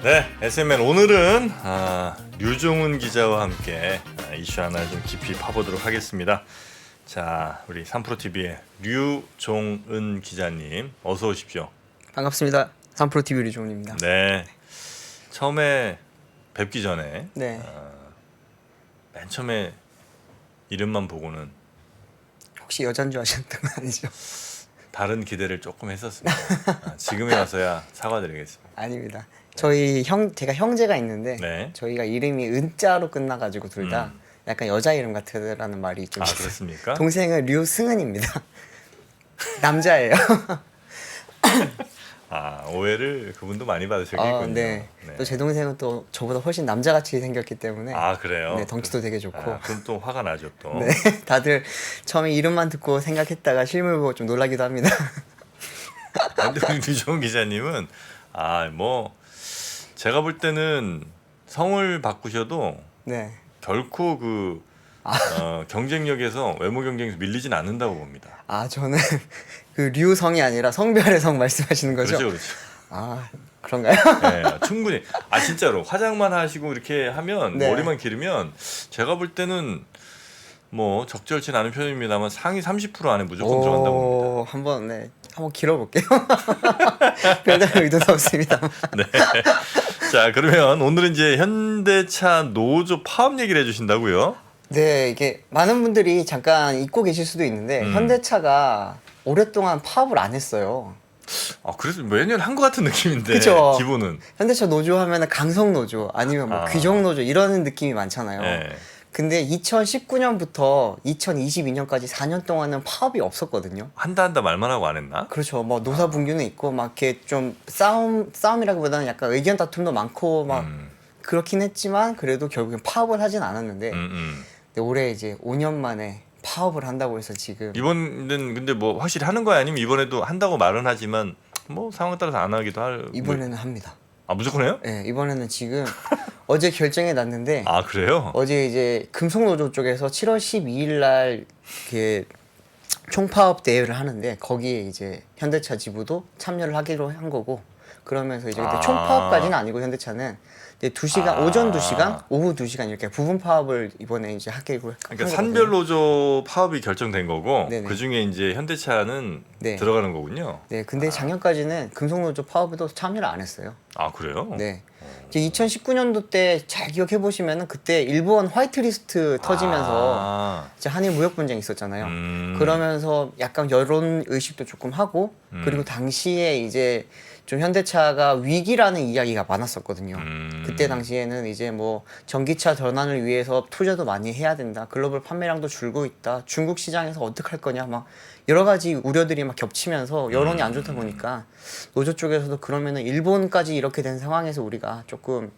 네, SMN 오늘은 류종은 기자와 함께 이슈 하나 좀 깊이 파보도록 하겠습니다. 자, 우리 3프로TV의 류종은 기자님 어서 오십시오. 반갑습니다. 3프로TV 류종은입니다. 네, 처음에 뵙기 전에 네. 맨 처음에 이름만 보고는 혹시 여잔 줄 아셨던 건 아니죠? 다른 기대를 조금 했었습니다. 지금에 와서야 사과드리겠습니다. 아닙니다. 제가 형제가 있는데 네. 저희가 이름이 은자로 끝나가지고 둘 다 약간 여자 이름 같으라는 말이 좀 있어요. 그렇습니까? 동생은 류승은입니다. 남자예요. 오해를 그분도 많이 받으셨겠군요. 네. 또 제 동생은 또 저보다 훨씬 남자같이 생겼기 때문에 그래요? 네, 덩치도 되게 좋고. 그럼 또 화가 나죠 또. 네, 다들 처음에 이름만 듣고 생각했다가 실물 보고 좀 놀라기도 합니다. 근데 우리 류종은 기자님은 뭐 제가 볼 때는 성을 바꾸셔도 네. 결코 경쟁력에서 외모 경쟁에서 밀리진 않는다고 봅니다. 저는 그 류성이 아니라 성별의 성 말씀하시는 거죠? 그렇죠, 그렇죠. 그런가요? 네, 충분히. 진짜로 화장만 하시고 이렇게 하면 네. 머리만 기르면 제가 볼 때는 뭐 적절치 않은 표현입니다만 상위 30% 안에 무조건 들어간다고 봅니다. 한번 길어볼게요. 별다른 의도는 없습니다. 네. 자, 그러면 오늘은 이제 현대차 노조 파업 얘기를 해주신다고요? 네, 이게 많은 분들이 잠깐 잊고 계실 수도 있는데 현대차가 오랫동안 파업을 안 했어요. 그래서 매년 한 것 같은 느낌인데. 그쵸. 기본은. 현대차 노조 하면은 강성 노조 아니면 뭐 귀족 노조 이런 느낌이 많잖아요. 네. 근데 2019년부터 2022년까지 4년 동안은 파업이 없었거든요. 한다 말만 하고 안 했나? 그렇죠. 뭐 노사 분규는 있고 막 이렇게 좀 싸움이라기보다는 약간 의견 다툼도 많고 막 그렇긴 했지만 그래도 결국엔 파업을 하진 않았는데 근데 올해 이제 5년 만에 파업을 한다고 해서 지금 이번엔 근데 뭐 확실히 하는 거야 아니면 이번에도 한다고 말은 하지만 뭐 상황에 따라서 안 하기도 할. 이번에는 합니다. 무조건 해요? 네, 이번에는 지금 어제 결정해 놨는데 그래요? 어제 이제 금속노조 쪽에서 7월 12일 날 이렇게 총파업 대회를 하는데 거기에 이제 현대차 지부도 참여를 하기로 한 거고 그러면서 이제 근데 총파업까지는 아니고 현대차는 이제 2시간 오전 2시간, 오후 2시간 이렇게 부분 파업을 이번에 이제 하기로 그러니까 산별 노조 파업이 결정된 거고 네네. 그 중에 이제 현대차는 네. 들어가는 거군요. 네, 근데 작년까지는 금속노조 파업에도 참여를 안 했어요. 그래요? 네. 이제 2019년도 때 잘 기억해 보시면은 그때 일본 화이트리스트 터지면서 이제 한일 무역 분쟁이 있었잖아요. 그러면서 약간 여론 의식도 조금 하고 그리고 당시에 이제 좀 현대차가 위기라는 이야기가 많았었거든요. 그때 당시에는 이제 뭐 전기차 전환을 위해서 투자도 많이 해야 된다. 글로벌 판매량도 줄고 있다. 중국 시장에서 어떻게 할 거냐 막 여러 가지 우려들이 막 겹치면서 여론이 안 좋다 보니까 노조 쪽에서도 그러면은 일본까지 이렇게 된 상황에서 우리가 조금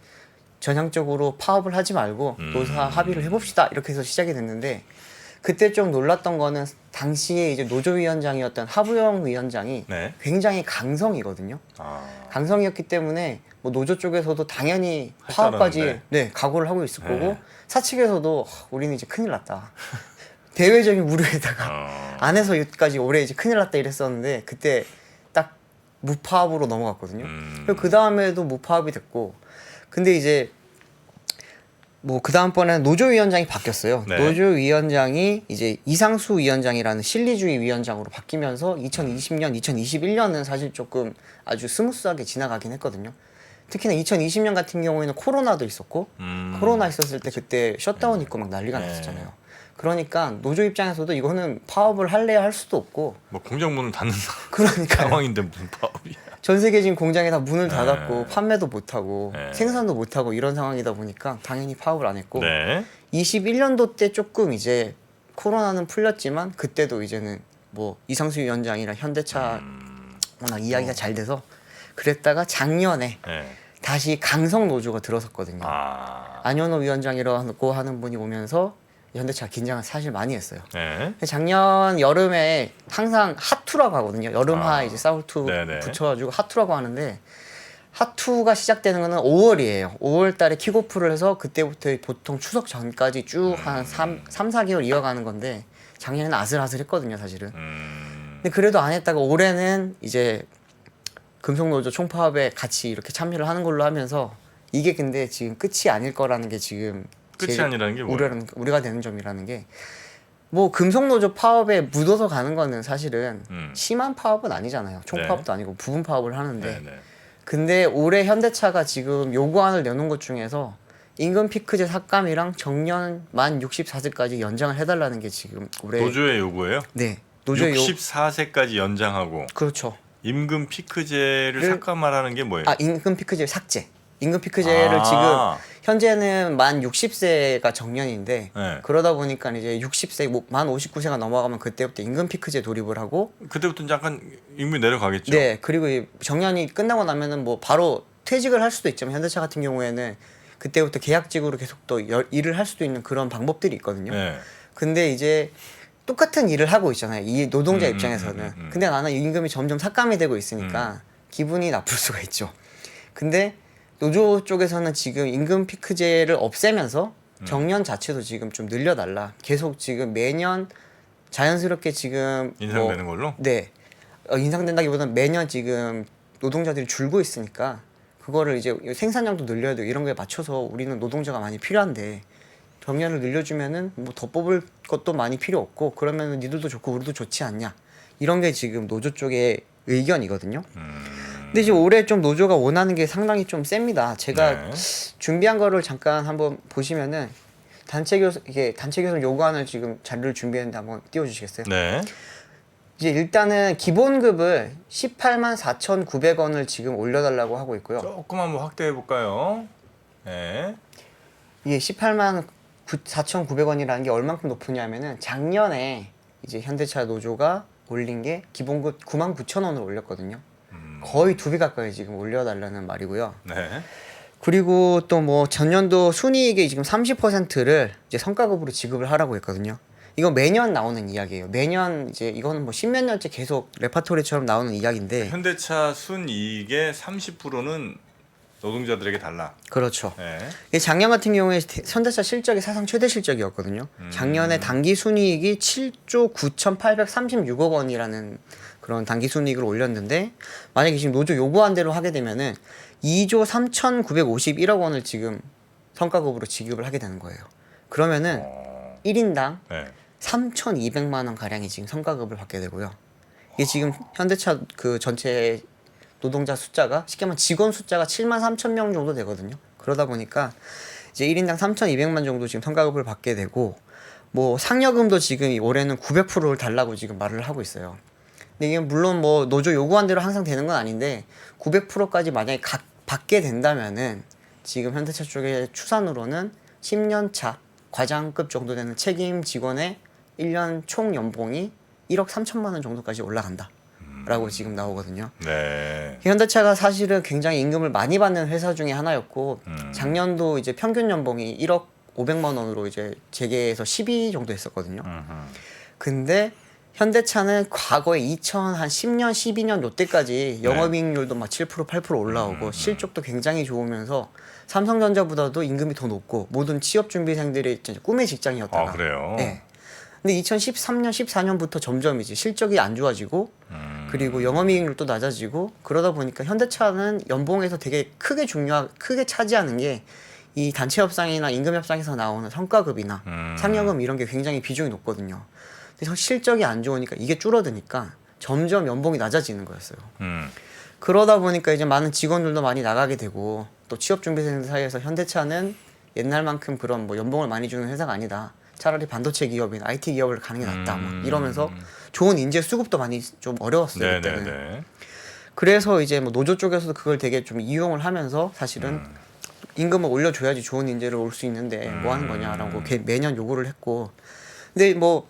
전향적으로 파업을 하지 말고 노사 합의를 해봅시다 이렇게 해서 시작이 됐는데 그때 좀 놀랐던 거는 당시에 이제 노조위원장이었던 하부영 위원장이 네. 굉장히 강성이거든요. 강성이었기 때문에 뭐 노조 쪽에서도 당연히 할줄 파업까지 알았는데. 각오를 하고 있을 거고 네. 사측에서도 우리는 이제 큰일 났다. 대외적인 우려에다가 안에서 여기까지 올해 이제 큰일 났다 이랬었는데 그때 딱 무파업으로 넘어갔거든요. 그 다음에도 무파업이 됐고 근데 이제 뭐 그 다음번에는 노조위원장이 바뀌었어요. 네. 노조위원장이 이제 이상수 위원장이라는 실리주의 위원장으로 바뀌면서 2020년, 2021년은 사실 조금 아주 스무스하게 지나가긴 했거든요. 특히나 2020년 같은 경우에는 코로나도 있었고 코로나 있었을 때 그때 셧다운 있고 막 난리가 났었잖아요. 그러니까 노조 입장에서도 이거는 파업을 할래야 할 수도 없고 뭐 공장 문을 닫는 그러니까요. 상황인데 무슨 파업이야? 전 세계 지금 공장에 다 문을 닫았고 판매도 못하고 네. 생산도 못하고 이런 상황이다 보니까 당연히 파업을 안 했고 네. 21년도 때 조금 이제 코로나는 풀렸지만 그때도 이제는 뭐 이상수 위원장이랑 현대차 워낙 이야기가 잘 돼서 그랬다가 작년에 네. 다시 강성 노조가 들어섰거든요. 아. 안현호 위원장이라고 하는 분이 오면서 현대차 긴장을 사실 많이 했어요. 네. 작년 여름에 항상 핫투라고 하거든요. 여름하 이제 사울투 네네. 붙여가지고 핫투라고 하는데 핫투가 시작되는 거는 5월이에요. 5월 달에 킥오프를 해서 그때부터 보통 추석 전까지 쭉 한 3, 4개월 이어가는 건데 작년에는 아슬아슬했거든요, 사실은. 근데 그래도 안 했다가 올해는 이제 금속노조 총파업에 같이 이렇게 참여를 하는 걸로 하면서 이게 근데 지금 끝이 아닐 거라는 게 지금 끝이 제일 아니라는 게 뭐예요? 우려가 되는 점이라는 게 뭐 금속노조 파업에 묻어서 가는 거는 사실은 심한 파업은 아니잖아요. 총파업도 네. 아니고 부분 파업을 하는데 네네. 근데 올해 현대차가 지금 요구안을 내놓은 것 중에서 임금 피크제 삭감이랑 정년 만 64세까지 연장을 해달라는 게 지금 올해 노조의 요구예요? 네 노조의 64세까지 연장하고 그렇죠. 임금 피크제를 삭감하라는 게 뭐예요? 아 임금 피크제 삭제. 임금 피크제를 아. 지금 현재는 만 60세가 정년인데 네. 그러다 보니까 이제 60세 만 59세가 넘어가면 그때부터 임금 피크제 돌입을 하고 그때부터 약간 임금이 내려가겠죠. 네 그리고 이 정년이 끝나고 나면은 뭐 바로 퇴직을 할 수도 있지만 현대차 같은 경우에는 그때부터 계약직으로 계속 또 일을 할 수도 있는 그런 방법들이 있거든요. 네. 근데 이제 똑같은 일을 하고 있잖아요. 이 노동자 입장에서는. 근데 나는 임금이 점점 삭감이 되고 있으니까 기분이 나쁠 수가 있죠. 근데 노조 쪽에서는 지금 임금 피크제를 없애면서 정년 자체도 지금 좀 늘려달라. 계속 지금 매년 자연스럽게 지금 인상되는 걸로? 네. 인상된다기보다는 매년 지금 노동자들이 줄고 있으니까 그거를 이제 생산량도 늘려야 되고 이런 거에 맞춰서 우리는 노동자가 많이 필요한데 정년을 늘려주면은 뭐 더 뽑을 것도 많이 필요 없고 그러면은 니들도 좋고 우리도 좋지 않냐 이런 게 지금 노조 쪽의 의견이거든요. 근데 지금 올해 좀 노조가 원하는 게 상당히 좀 셉니다. 제가 네. 준비한 거를 잠깐 한번 보시면은 단체 교섭 요구안을 지금 자료를 준비했는데 한번 띄워주시겠어요? 네. 이제 일단은 기본급을 18만 4,900원을 지금 올려달라고 하고 있고요. 조금 한번 확대해 볼까요? 네. 이게 18만 4,900원이라는 게 얼만큼 높으냐면은 작년에 이제 현대차 노조가 올린 게 기본급 9만 9천 원을 올렸거든요. 거의 2배 가까이 지금 올려달라는 말이고요. 네. 그리고 또 뭐 전년도 순이익의 지금 30%를 이제 성과급으로 지급을 하라고 했거든요. 이거 매년 나오는 이야기예요. 매년 이제 이거는 뭐 십몇 년째 계속 레파토리처럼 나오는 이야기인데. 현대차 순이익의 30%는 노동자들에게 달라. 그렇죠. 네. 작년 같은 경우에 현대차 실적이 사상 최대 실적이었거든요. 작년에 단기 순이익이 7조 9,836억 원이라는 그런 단기 순이익을 올렸는데 만약에 지금 노조 요구한 대로 하게 되면은 2조 3,951억 원을 지금 성과급으로 지급을 하게 되는 거예요. 그러면은 1인당 네. 3,200만 원 가량이 지금 성과급을 받게 되고요. 이게 지금 현대차 그 전체 노동자 숫자가 쉽게 말하면 직원 숫자가 7만 3천 명 정도 되거든요. 그러다 보니까 이제 1인당 3,200만 정도 지금 성과급을 받게 되고 뭐 상여금도 지금 올해는 900%를 달라고 지금 말을 하고 있어요. 근데 이게 물론 뭐 노조 요구한 대로 항상 되는 건 아닌데 900%까지 만약에 받게 된다면은 지금 현대차 쪽의 추산으로는 10년 차 과장급 정도 되는 책임 직원의 1년 총 연봉이 1억 3천만 원 정도까지 올라간다. 라고 지금 나오거든요. 네. 현대차가 사실은 굉장히 임금을 많이 받는 회사 중에 하나였고 작년도 이제 평균 연봉이 1억 500만 원으로 이제 재계에서 10위 정도 했었거든요. 근데 현대차는 과거에 2010년, 12년 요때까지 영업이익률도 막 7%, 8% 올라오고 실적도 굉장히 좋으면서 삼성전자보다도 임금이 더 높고 모든 취업준비생들의 진짜 꿈의 직장이었다가 아, 그래요? 네. 근데 2013년, 14년부터 점점 이제 실적이 안 좋아지고 그리고 영업이익률도 낮아지고 그러다 보니까 현대차는 연봉에서 되게 크게 차지하는 게 이 단체 협상이나 임금 협상에서 나오는 성과급이나 상여금 이런 게 굉장히 비중이 높거든요. 그래서 실적이 안 좋으니까 이게 줄어드니까 점점 연봉이 낮아지는 거였어요. 그러다 보니까 이제 많은 직원들도 많이 나가게 되고 또 취업준비생들 사이에서 현대차는 옛날만큼 그런 뭐 연봉을 많이 주는 회사가 아니다. 차라리 반도체 기업이나 IT 기업을 가는 게 낫다. 막 이러면서 좋은 인재 수급도 많이 좀 어려웠어요. 그때는. 네네네. 그래서 이제 뭐 노조 쪽에서도 그걸 되게 좀 이용을 하면서 사실은 임금을 올려줘야지 좋은 인재를 올 수 있는데 뭐 하는 거냐라고 매년 요구를 했고 근데 뭐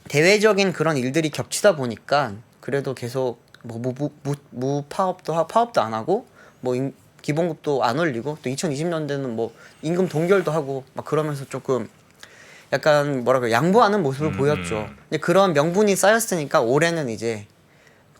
대외적인 그런 일들이 겹치다 보니까 그래도 계속 뭐 파업도 안 하고 뭐 기본급도 안 올리고 또 2020년대는 뭐 임금 동결도 하고 막 그러면서 조금 약간 뭐랄까 양보하는 모습을 보였죠. 근데 그런 명분이 쌓였으니까 올해는 이제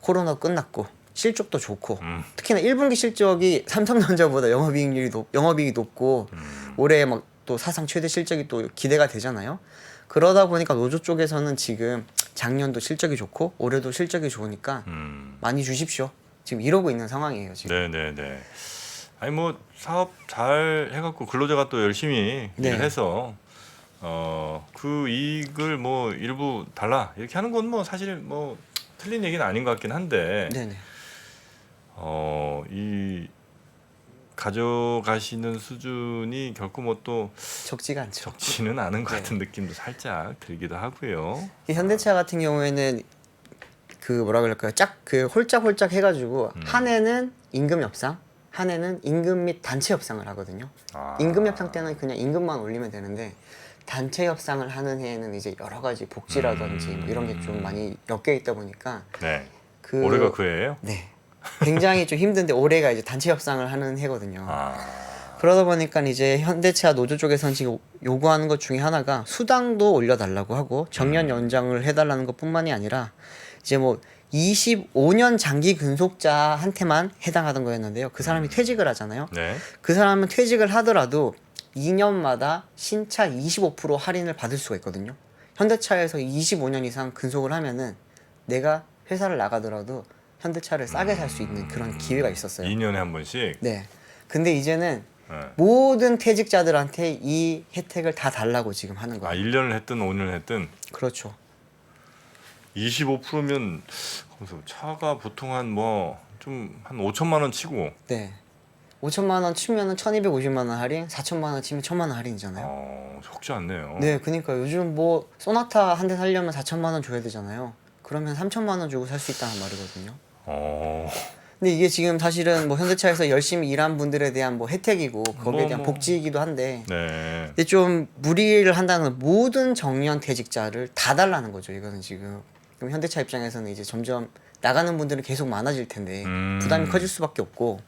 코로나 끝났고 실적도 좋고 특히나 1분기 실적이 삼성전자보다 영업이익이 높고 올해 막 또 사상 최대 실적이 또 기대가 되잖아요. 그러다 보니까 노조 쪽에서는 지금 작년도 실적이 좋고 올해도 실적이 좋으니까 많이 주십시오. 지금 이러고 있는 상황이에요 지금. 네네네. 아니 뭐 사업 잘 해갖고 근로자가 또 열심히 네. 일을 해서 그 이익을 뭐 일부 달라 이렇게 하는 건 뭐 사실 뭐 틀린 얘기는 아닌 것 같긴 한데 네네. 이 가져가시는 수준이 결코 뭐 또 적지가 않죠. 적지는 않은 것 네. 같은 느낌도 살짝 들기도 하고요. 이 현대차 같은 경우에는 그 뭐라 그럴까요? 짝 그 홀짝홀짝 해가지고 한 해는 임금 협상, 한 해는 임금 및 단체 협상을 하거든요. 아. 임금 협상 때는 그냥 임금만 올리면 되는데 단체 협상을 하는 해에는 이제 여러 가지 복지라든지 뭐 이런 게 좀 많이 엮여 있다 보니까 네. 그 올해가 그 해예요? 네. 굉장히 좀 힘든데 올해가 이제 단체 협상을 하는 해거든요. 아. 그러다 보니까 이제 현대차 노조 쪽에서는 지금 요구하는 것 중에 하나가 수당도 올려달라고 하고 정년 연장을 해달라는 것뿐만이 아니라 이제 뭐 25년 장기 근속자한테만 해당하던 거였는데요. 그 사람이 퇴직을 하잖아요. 네. 그 사람은 퇴직을 하더라도 2년마다 신차 25% 할인을 받을 수가 있거든요. 현대차에서 25년 이상 근속을 하면은 내가 회사를 나가더라도 현대차를 싸게 살 수 있는 그런 기회가 있었어요. 2년에 한 번씩. 네. 근데 이제는 네. 모든 퇴직자들한테 이 혜택을 다 달라고 지금 하는 아, 거예요. 1년을 했든 5년을 했든 그렇죠. 25%면 차가 보통 한 뭐 좀 한 5천만 원 치고 네. 5천만 원 치면은 1,250만 원 할인, 4천만 원 치면 1,000만 원 할인이잖아요. 적지 않네요. 네, 그러니까 요즘 뭐 소나타 한 대 살려면 4천만 원 줘야 되잖아요. 그러면 3천만 원 주고 살 수 있다는 말이거든요. 근데 이게 지금 사실은 뭐 현대차에서 열심히 일한 분들에 대한 뭐 혜택이고 거기에 대한 복지이기도 한데 네. 근데 좀 무리를 한다는 모든 정년 퇴직자를 다 달라는 거죠. 이거는 지금. 그럼 현대차 입장에서는 이제 점점 나가는 분들은 계속 많아질 텐데 부담이 커질 수밖에 없고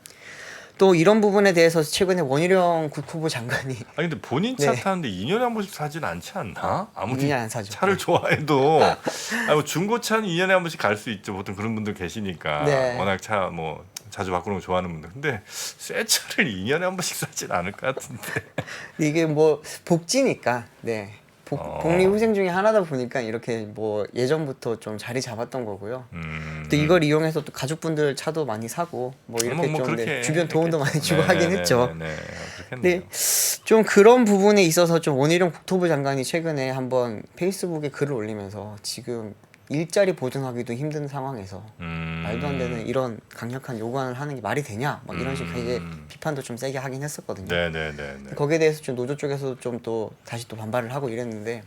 또 이런 부분에 대해서 최근에 원희룡 국토부 장관이 아니 근데 본인 차 네. 타는데 2년에 한 번씩 사진 않지 않나? 아무리 2년에 안 사죠. 차를 좋아해도 아니 뭐 중고차는 2년에 한 번씩 갈 수 있죠. 보통 그런 분들 계시니까 네. 워낙 차 뭐 자주 바꾸는 거 좋아하는 분들. 근데 새 차를 2년에 한 번씩 사진 않을 것 같은데. 이게 뭐 복지니까 네. 복리후생 중에 하나다 보니까 이렇게 뭐 예전부터 좀 자리 잡았던 거고요. 또 이걸 이용해서 또 가족분들 차도 많이 사고 뭐 이렇게 뭐 좀 그렇게 네, 주변 도움도 많이 주고 네, 하긴 네, 했죠. 네, 근데 그렇겠네요. 좀 그런 부분에 있어서 좀 원희룡 국토부 장관이 최근에 한번 페이스북에 글을 올리면서 지금 일자리 보존하기도 힘든 상황에서 말도 안 되는 이런 강력한 요구안을 하는 게 말이 되냐 막 이런 식의 비판도 좀 세게 하긴 했었거든요. 네네네. 거기에 대해서 좀 노조 쪽에서 좀 또 다시 또 반발을 하고 이랬는데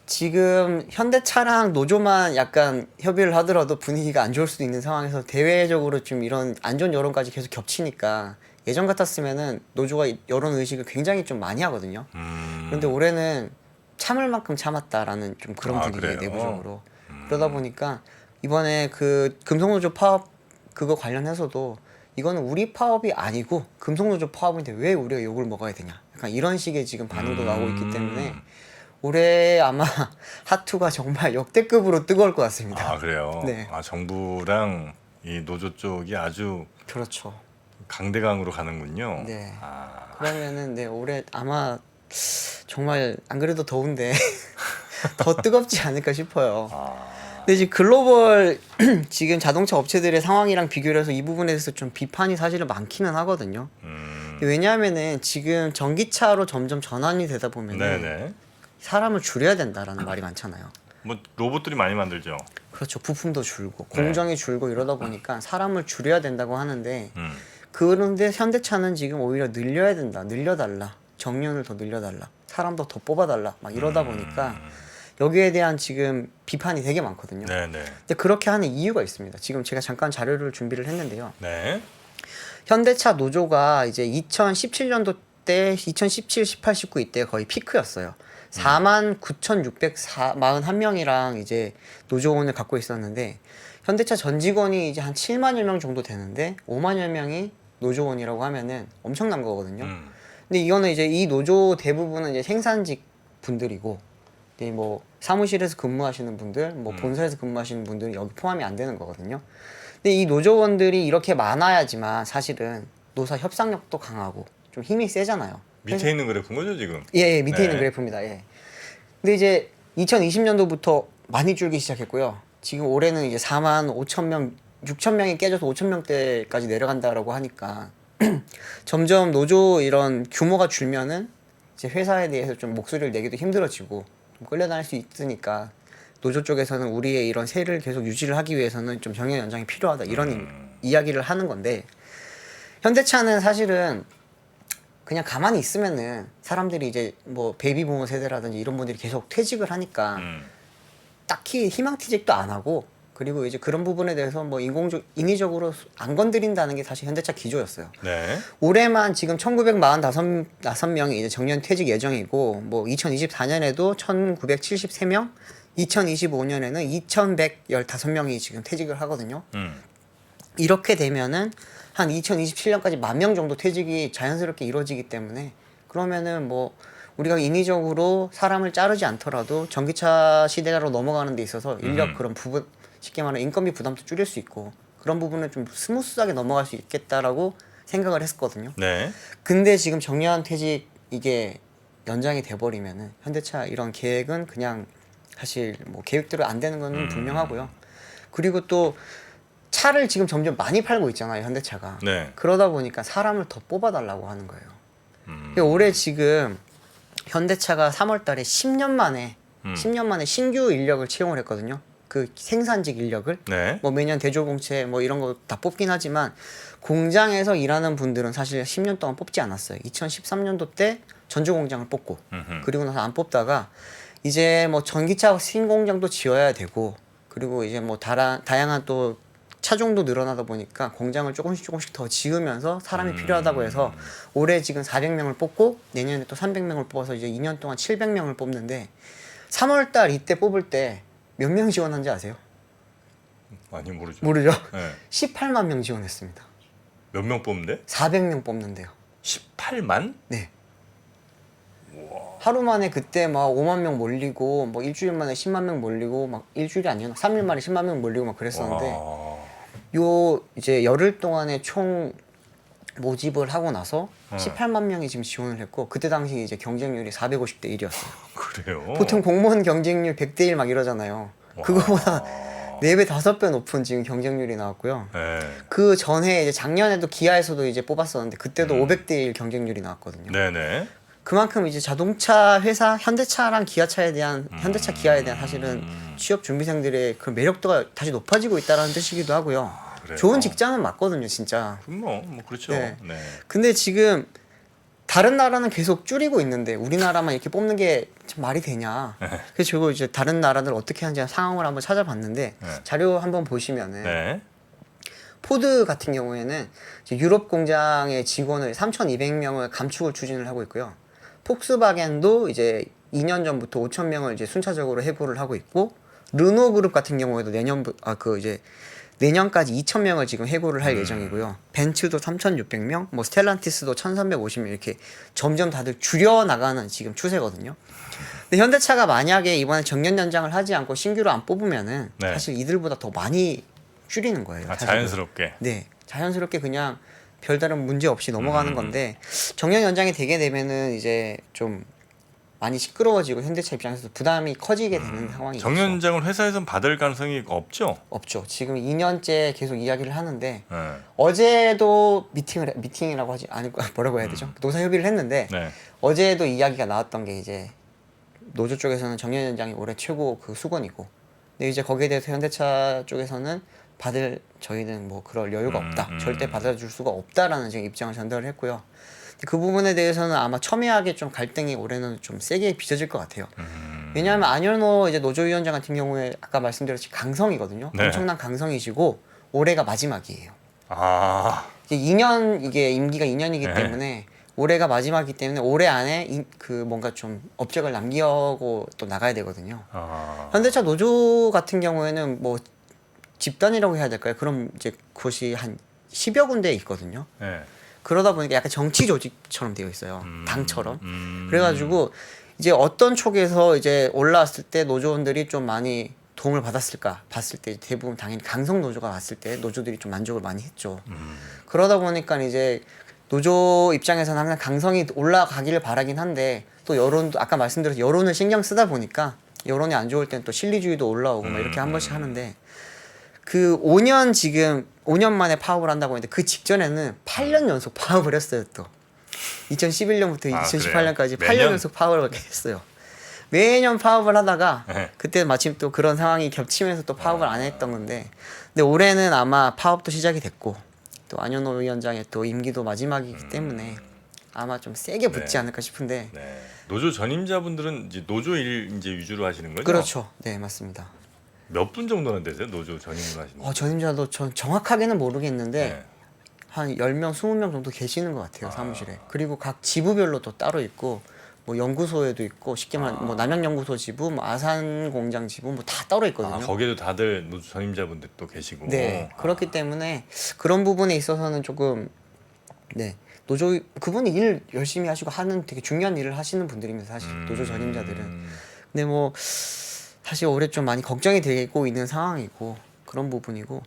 지금 현대차랑 노조만 약간 협의를 하더라도 분위기가 안 좋을 수도 있는 상황에서 대외적으로 좀 이런 안 좋은 여론까지 계속 겹치니까 예전 같았으면은 노조가 여론 의식을 굉장히 좀 많이 하거든요. 그런데 올해는 참을 만큼 참았다라는 좀 그런 분위기예요, 그래요? 내부적으로. 그러다 보니까 이번에 그 금속노조 파업 그거 관련해서도 이거는 우리 파업이 아니고 금속노조 파업인데 왜 우리가 욕을 먹어야 되냐. 약간 이런 식의 지금 반응도 나오고 있기 때문에 올해 아마 핫투가 정말 역대급으로 뜨거울 것 같습니다. 아 그래요? 네. 아 정부랑 이 노조 쪽이 아주 그렇죠. 강대강으로 가는군요. 네. 아, 그러면은 네 올해 아마 정말 안 그래도 더운데 더 뜨겁지 않을까 싶어요. 근데 지금 글로벌 지금 자동차 업체들의 상황이랑 비교를 해서 이 부분에 대해서 좀 비판이 사실은 많기는 하거든요. 왜냐하면은 지금 전기차로 점점 전환이 되다 보면은 네네. 사람을 줄여야 된다라는 말이 많잖아요. 뭐 로봇들이 많이 만들죠. 그렇죠. 부품도 줄고 네. 공정이 줄고 이러다 보니까 사람을 줄여야 된다고 하는데 음. 그런데 현대차는 지금 오히려 늘려야 된다. 늘려달라. 정년을 더 늘려달라. 사람도 더 뽑아달라. 막 이러다 보니까 여기에 대한 지금 비판이 되게 많거든요. 네네. 근데 그렇게 하는 이유가 있습니다. 지금 제가 잠깐 자료를 준비를 했는데요. 네. 현대차 노조가 이제 2017년도 때 2017, 18, 19 이때 거의 피크였어요. 49,641명이랑 이제 노조원을 갖고 있었는데 현대차 전 직원이 이제 한 7만여 명 정도 되는데 5만여 명이 노조원이라고 하면은 엄청난 거거든요. 근데 이거는 이제 이 노조 대부분은 이제 생산직 분들이고 이제 뭐 사무실에서 근무하시는 분들, 뭐 본사에서 근무하시는 분들은 여기 포함이 안 되는 거거든요. 근데 이 노조원들이 이렇게 많아야지만 사실은 노사 협상력도 강하고 좀 힘이 세잖아요. 밑에 있는 그래프인 거죠 지금? 예, 밑에 네. 있는 그래프입니다. 예. 근데 이제 2020년도부터 많이 줄기 시작했고요. 지금 올해는 이제 4만 5천 명 6천 명이 깨져서 5천 명대까지 내려간다라고 하니까 점점 노조 이런 규모가 줄면은 이제 회사에 대해서 좀 목소리를 내기도 힘들어지고 좀 끌려다닐 수 있으니까 노조 쪽에서는 우리의 이런 세를 계속 유지를 하기 위해서는 좀 정년 연장이 필요하다 이런 이야기를 하는 건데 현대차는 사실은 그냥 가만히 있으면은 사람들이 이제 뭐 베이비부머 세대라든지 이런 분들이 계속 퇴직을 하니까 딱히 희망퇴직도 안 하고 그리고 이제 그런 부분에 대해서 뭐 인위적으로 안 건드린다는 게 사실 현대차 기조였어요. 네. 올해만 지금 1945명이 이제 정년 퇴직 예정이고 뭐 2024년에도 1973명, 2025년에는 2115명이 지금 퇴직을 하거든요. 이렇게 되면은 한 2027년까지 10,000명 정도 퇴직이 자연스럽게 이루어지기 때문에 그러면은 뭐 우리가 인위적으로 사람을 자르지 않더라도 전기차 시대로 넘어가는 데 있어서 인력 그런 부분 쉽게 말하면 인건비 부담도 줄일 수 있고 그런 부분은 좀 스무스하게 넘어갈 수 있겠다라고 생각을 했었거든요. 네. 근데 지금 정년 퇴직 이게 연장이 돼버리면은 현대차 이런 계획은 그냥 사실 뭐 계획대로 안 되는 건 분명하고요. 그리고 또 차를 지금 점점 많이 팔고 있잖아요, 현대차가. 네. 그러다 보니까 사람을 더 뽑아달라고 하는 거예요. 올해 지금 현대차가 3월 달에 10년 만에 신규 인력을 채용을 했거든요. 그 생산직 인력을. 네. 뭐 매년 대조공채 뭐 이런 거 다 뽑긴 하지만 공장에서 일하는 분들은 사실 10년 동안 뽑지 않았어요. 2013년도 때 전주 공장을 뽑고 그리고 나서 안 뽑다가 이제 뭐 전기차 신공장도 지어야 되고 그리고 이제 뭐 다양한 또 차종도 늘어나다 보니까 공장을 조금씩 더 지으면서 사람이 필요하다고 해서 올해 지금 400명을 뽑고 내년에 또 300명을 뽑아서 이제 2년 동안 700명을 뽑는데 3월 달 이때 뽑을 때 몇 명 지원한지 아세요? 아니 모르죠. 모르죠? 네. 18만 명 지원했습니다. 몇 명 뽑는데? 400명 뽑는데요. 18만? 네. 하루 만에 그때 막 5만 명 몰리고 뭐 일주일 만에 10만 명 몰리고 막 일주일이 아니었나 3일 만에 10만 명 몰리고 막 그랬었는데 와. 요 이제 열흘 동안에 총 모집을 하고 나서 18만 명이 지금 지원을 했고 그때 당시 이제 경쟁률이 450대 1이었어요. 그래요? 보통 공무원 경쟁률 100대 1 막 이러잖아요. 그거보다 4배 5배 높은 지금 경쟁률이 나왔고요. 네. 그 전에 이제 작년에도 기아에서도 이제 뽑았었는데 그때도 500대 1 경쟁률이 나왔거든요. 네네. 그만큼 이제 자동차 회사 현대차랑 기아차에 대한 현대차 기아에 대한 사실은 취업 준비생들의 그 매력도가 다시 높아지고 있다라는 뜻이기도 하고요. 그래요? 좋은 직장은 맞거든요, 진짜. 뭐 그렇죠. 네. 네. 근데 지금 다른 나라는 계속 줄이고 있는데 우리나라만 이렇게 뽑는 게 참 말이 되냐. 그래서 저거 이제 다른 나라들 어떻게 하는지 상황을 한번 찾아봤는데 자료 한번 보시면은 네. 포드 같은 경우에는 이제 유럽 공장의 직원을 3,200명을 감축을 추진을 하고 있고요. 폭스바겐도 이제 2년 전부터 5,000명을 이제 순차적으로 해고를 하고 있고 르노 그룹 같은 경우에도 내년까지 2,000명을 지금 해고를 할 예정이고요. 벤츠도 3,600명, 뭐 스텔란티스도 1,350명 이렇게 점점 다들 줄여 나가는 지금 추세거든요. 근데 현대차가 만약에 이번에 정년 연장을 하지 않고 신규로 안 뽑으면은 네. 사실 이들보다 더 많이 줄이는 거예요. 아, 사실은. 자연스럽게. 네, 자연스럽게 그냥 별다른 문제 없이 넘어가는 건데 정년 연장이 되게 되면은 이제 좀 많이 시끄러워지고 현대차 입장에서 부담이 커지게 되는 상황이 정년장을 회사에선 받을 가능성이 없죠. 없죠. 지금 2년째 계속 이야기를 하는데 네. 어제도 미팅이라고 하지 아니고 뭐라고 해야 되죠? 노사 협의를 했는데 네. 어제도 이야기가 나왔던 게 이제 노조 쪽에서는 정년 연장이 올해 최고 그 수건이고, 근데 이제 거기에 대해서 현대차 쪽에서는 저희는 뭐 그럴 여유가 없다, 절대 받아줄 수가 없다라는 지금 입장을 전달을 했고요. 그 부분에 대해서는 아마 첨예하게 좀 갈등이 올해는 좀 세게 빚어질 것 같아요. 왜냐하면 안현호 이제 노조위원장 같은 경우에 아까 말씀드렸듯이 강성이거든요. 네. 엄청난 강성이시고 올해가 마지막이에요. 아. 이제 2년 이게 임기가 2년이기 네. 때문에 올해가 마지막이기 때문에 올해 안에 그 뭔가 좀 업적을 남기고 또 나가야 되거든요. 아. 현대차 노조 같은 경우에는 뭐 집단이라고 해야 될까요? 그럼 이제 그것이 한 10여 군데 있거든요. 네. 그러다 보니까 약간 정치 조직처럼 되어 있어요. 당처럼. 그래가지고 이제 어떤 쪽에서 이제 올라왔을 때 노조원들이 좀 많이 도움을 받았을까 봤을 때 대부분 당연히 강성 노조가 왔을 때 노조들이 좀 만족을 많이 했죠. 그러다 보니까 이제 노조 입장에서는 항상 강성이 올라가기를 바라긴 한데 또 여론도 아까 말씀드렸듯이 여론을 신경 쓰다 보니까 여론이 안 좋을 땐 또 실리주의도 올라오고 막 이렇게 한 번씩 하는데 그 5년 지금 5년 만에 파업을 한다고 했는데 그 직전에는 8년 연속 파업을 했어요 또. 2011년부터 아, 2018년까지 그래요? 8년 매년? 연속 파업을 했어요. 매년 파업을 하다가 네. 그때 마침 또 그런 상황이 겹치면서 또 파업을 안 했던 건데 근데 올해는 아마 파업도 시작이 됐고 또 안현호 위원장의 또 임기도 마지막이기 때문에 아마 좀 세게 붙지 네. 않을까 싶은데 네. 노조 전임자분들은 이제 노조 일 이제 위주로 하시는 거죠? 그렇죠. 네 맞습니다. 몇 분 정도나 되세요? 노조 전임을 하시는 분? 전임자도 전 정확하게는 모르겠는데 네. 한 10명, 20명 정도 계시는 것 같아요 사무실에. 그리고 각 지부별로 또 따로 있고 뭐 연구소에도 있고 쉽게 말하면 뭐 남양연구소 지부, 뭐 아산공장 지부 뭐 다 따로 있거든요. 아, 거기에도 다들 노조 전임자분들 또 계시고. 네 그렇기 때문에 그런 부분에 있어서는 조금 네 노조 그분이 일 열심히 하시고 하는 되게 중요한 일을 하시는 분들입니다 사실 노조 전임자들은. 근데 뭐 사실 올해 좀 많이 걱정이 되고 있는 상황이고 그런 부분이고.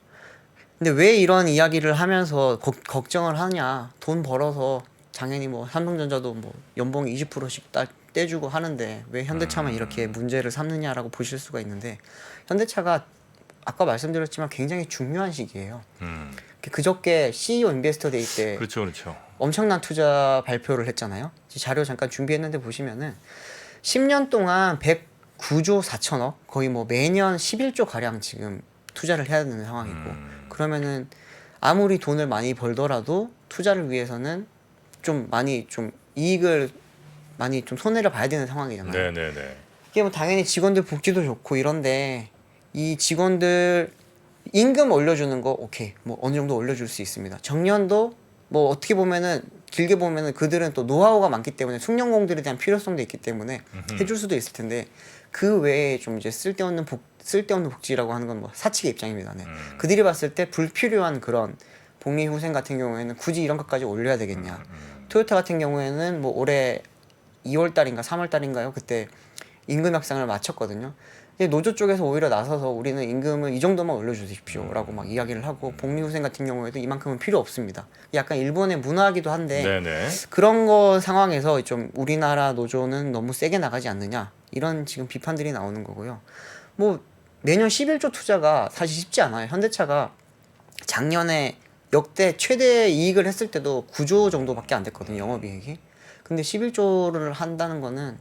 근데 왜 이런 이야기를 하면서 걱정을 하냐? 돈 벌어서 당연히 뭐 삼성전자도 뭐 연봉 20%씩 떼주고 하는데 왜 현대차만 이렇게 문제를 삼느냐라고 보실 수가 있는데 현대차가 아까 말씀드렸지만 굉장히 중요한 시기예요. 그저께 CEO 인베스터 데이 때 그렇죠, 그렇죠. 엄청난 투자 발표를 했잖아요. 자료 잠깐 준비했는데 보시면은 10년 동안 109조 4천억 거의 뭐 매년 11조 가량 지금 투자를 해야 되는 상황이고 그러면은 아무리 돈을 많이 벌더라도 투자를 위해서는 좀 많이 좀 이익을 많이 좀 손해를 봐야 되는 상황이잖아요. 네, 네, 네. 이게 뭐 당연히 직원들 복지도 좋고 이런데 이 직원들 임금 올려주는 거 오케이 뭐 어느 정도 올려줄 수 있습니다. 정년도 뭐 어떻게 보면은 길게 보면은 그들은 또 노하우가 많기 때문에 숙련공들에 대한 필요성도 있기 때문에 해줄 수도 있을 텐데 그 외에 좀 이제 쓸데없는 복지라고 하는 건 뭐 사측의 입장입니다. 네. 그들이 봤을 때 불필요한 그런 복리후생 같은 경우에는 굳이 이런 것까지 올려야 되겠냐. 토요타 같은 경우에는 뭐 올해 2월 달인가 3월 달인가요? 그때 임금 협상을 마쳤거든요. 근데 노조 쪽에서 오히려 나서서 우리는 임금을 이 정도만 올려주십시오라고 막 이야기를 하고 복리후생 같은 경우에도 이만큼은 필요 없습니다. 약간 일본의 문화이기도 한데 네, 네. 그런 거 상황에서 좀 우리나라 노조는 너무 세게 나가지 않느냐 이런 지금 비판들이 나오는 거고요. 뭐 매년 11조 투자가 사실 쉽지 않아요. 현대차가 작년에 역대 최대 이익을 했을 때도 9조 정도밖에 안 됐거든요. 영업이익이. 근데 11조를 한다는 거는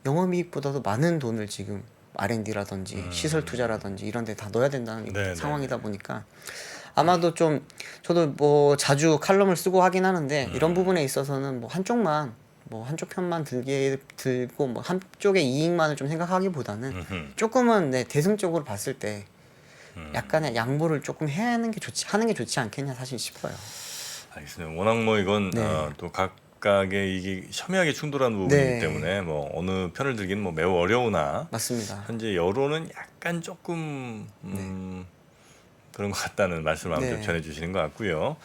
영업이익보다도 많은 돈을 지금 R&D라든지 시설 투자라든지 이런 데 다 넣어야 된다는 네, 상황이다 보니까 아마도 좀 저도 뭐 자주 칼럼을 쓰고 하긴 하는데 이런 부분에 있어서는 뭐 한쪽만 뭐 한쪽 편만 들고 뭐 한쪽의 이익만을 좀 생각하기보다는 조금은 네, 대승적으로 봤을 때 약간의 양보를 조금 하는 게 좋지 않겠냐 사실 싶어요. 알겠습니다. 워낙 뭐 이건 네. 또 각각의 이게 첨예하게 충돌하는 부분이기 네. 때문에 뭐 어느 편을 들기는 뭐 매우 어려우나 맞습니다. 현재 여론은 약간 조금 그런 것 같다는 말씀을 아무튼 네. 전해주시는 것 같고요.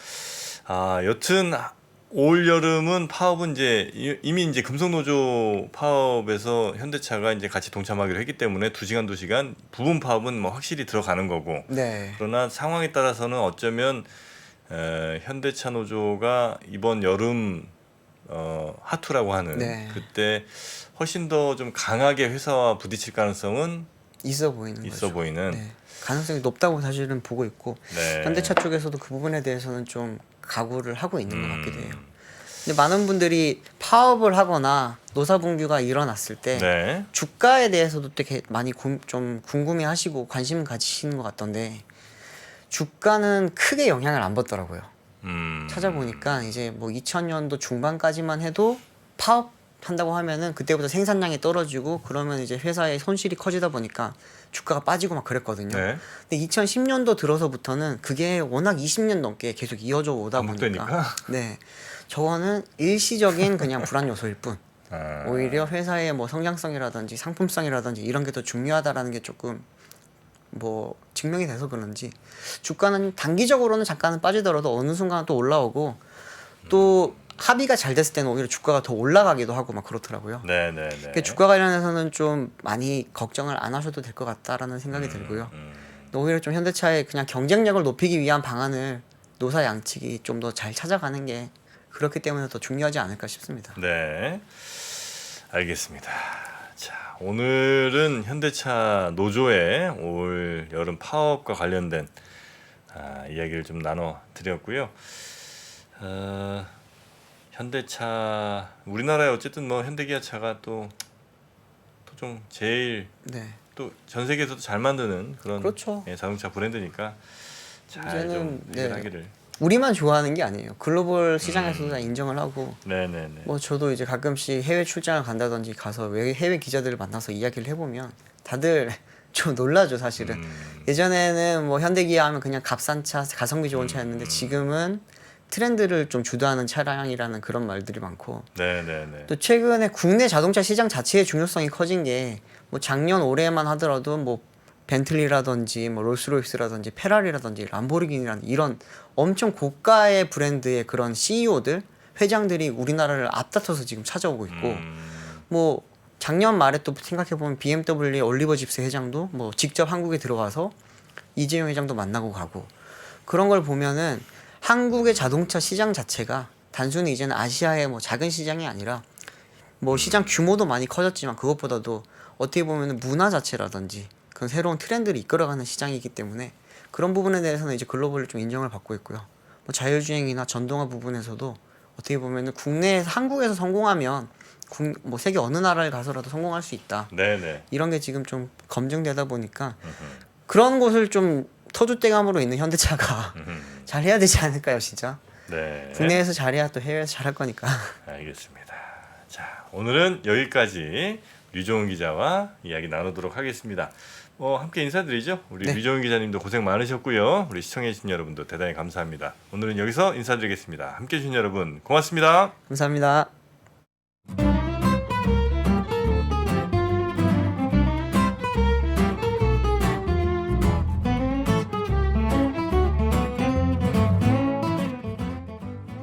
여튼 올 여름은 파업은 이제 이미 이제 금속노조 파업에서 현대차가 이제 같이 동참하기로 했기 때문에 2시간 부분 파업은 뭐 확실히 들어가는 거고. 네. 그러나 상황에 따라서는 어쩌면 현대차 노조가 이번 여름 하투라고 하는 네. 그때 훨씬 더 좀 강하게 회사와 부딪힐 가능성은 있어 보이는 있어 거죠. 보이는. 네. 가능성이 높다고 사실은 보고 있고 네. 현대차 쪽에서도 그 부분에 대해서는 좀 각오를 하고 있는 것 같기도 해요. 근데 많은 분들이 파업을 하거나 노사분규가 일어났을 때 네. 주가에 대해서도 되게 많이 좀 궁금해하시고 관심 가지시는 것 같던데 주가는 크게 영향을 안 받더라고요. 찾아보니까 이제 뭐 2000년도 중반까지만 해도 파업한다고 하면은 그때부터 생산량이 떨어지고 그러면 이제 회사의 손실이 커지다 보니까 주가가 빠지고 막 그랬거든요. 네. 근데 2010년도 들어서부터는 그게 워낙 20년 넘게 계속 이어져 오다 보니까 반복되니까? 네. 저거는 일시적인 그냥 불안 요소일 뿐. 아. 오히려 회사의 뭐 성장성이라든지 상품성이라든지 이런 게 더 중요하다라는 게 조금 뭐 증명이 돼서 그런지 주가는 단기적으로는 잠깐은 빠지더라도 어느 순간 또 올라오고 또 합의가 잘 됐을 때는 오히려 주가가 더 올라가기도 하고 막 그렇더라고요. 네네네. 그러니까 주가 관련해서는 좀 많이 걱정을 안 하셔도 될 것 같다라는 생각이 들고요. 오히려 좀 현대차의 그냥 경쟁력을 높이기 위한 방안을 노사 양측이 좀 더 잘 찾아가는 게 그렇기 때문에 더 중요하지 않을까 싶습니다. 네. 알겠습니다. 자, 오늘은 현대차 노조의 올 여름 파업과 관련된 이야기를 좀 나눠 드렸고요. 현대차 우리나라에 어쨌든 뭐 현대기아차가 또 좀 제일 네. 또 전 세계에서도 잘 만드는 그런 그렇죠. 예, 자동차 브랜드니까 잘 좀 이제는, 네. 해결하기를. 우리만 좋아하는 게 아니에요. 글로벌 시장에서도 다 인정을 하고 네네네. 뭐 저도 이제 가끔씩 해외 출장을 간다든지 가서 해외 기자들을 만나서 이야기를 해보면 다들 좀 놀라죠 사실은. 예전에는 뭐 현대기아 하면 그냥 값싼 차, 가성비 좋은 차였는데 지금은 트렌드를 좀 주도하는 차량이라는 그런 말들이 많고 네네네. 또 최근에 국내 자동차 시장 자체의 중요성이 커진 게 뭐 작년 올해만 하더라도 뭐 벤틀리라든지 뭐 롤스로이스라든지 페라리라든지 람보르기니라든지 이런 엄청 고가의 브랜드의 그런 CEO들 회장들이 우리나라를 앞다퉈서 지금 찾아오고 있고 뭐 작년 말에 또 생각해 보면 BMW 올리버 집스 회장도 뭐 직접 한국에 들어가서 이재용 회장도 만나고 가고 그런 걸 보면은 한국의 자동차 시장 자체가 단순히 이제는 아시아의 뭐 작은 시장이 아니라 뭐 시장 규모도 많이 커졌지만 그것보다도 어떻게 보면은 문화 자체라든지 그런 새로운 트렌드를 이끌어가는 시장이기 때문에 그런 부분에 대해서는 이제 글로벌로 좀 인정을 받고 있고요. 뭐 자율주행이나 전동화 부분에서도 어떻게 보면은 국내에서 한국에서 성공하면 뭐 세계 어느 나라를 가서라도 성공할 수 있다. 네네. 이런 게 지금 좀 검증되다 보니까 그런 곳을 좀 터줏대감으로 있는 현대차가 잘 해야 되지 않을까요, 진짜? 네. 국내에서 잘해야 또 해외에서 잘할 거니까. 알겠습니다. 자, 오늘은 여기까지 류종훈 기자와 이야기 나누도록 하겠습니다. 함께 인사드리죠. 우리 네. 류종훈 기자님도 고생 많으셨고요. 우리 시청해주신 여러분도 대단히 감사합니다. 오늘은 여기서 인사드리겠습니다. 함께해 주신 여러분 고맙습니다. 감사합니다.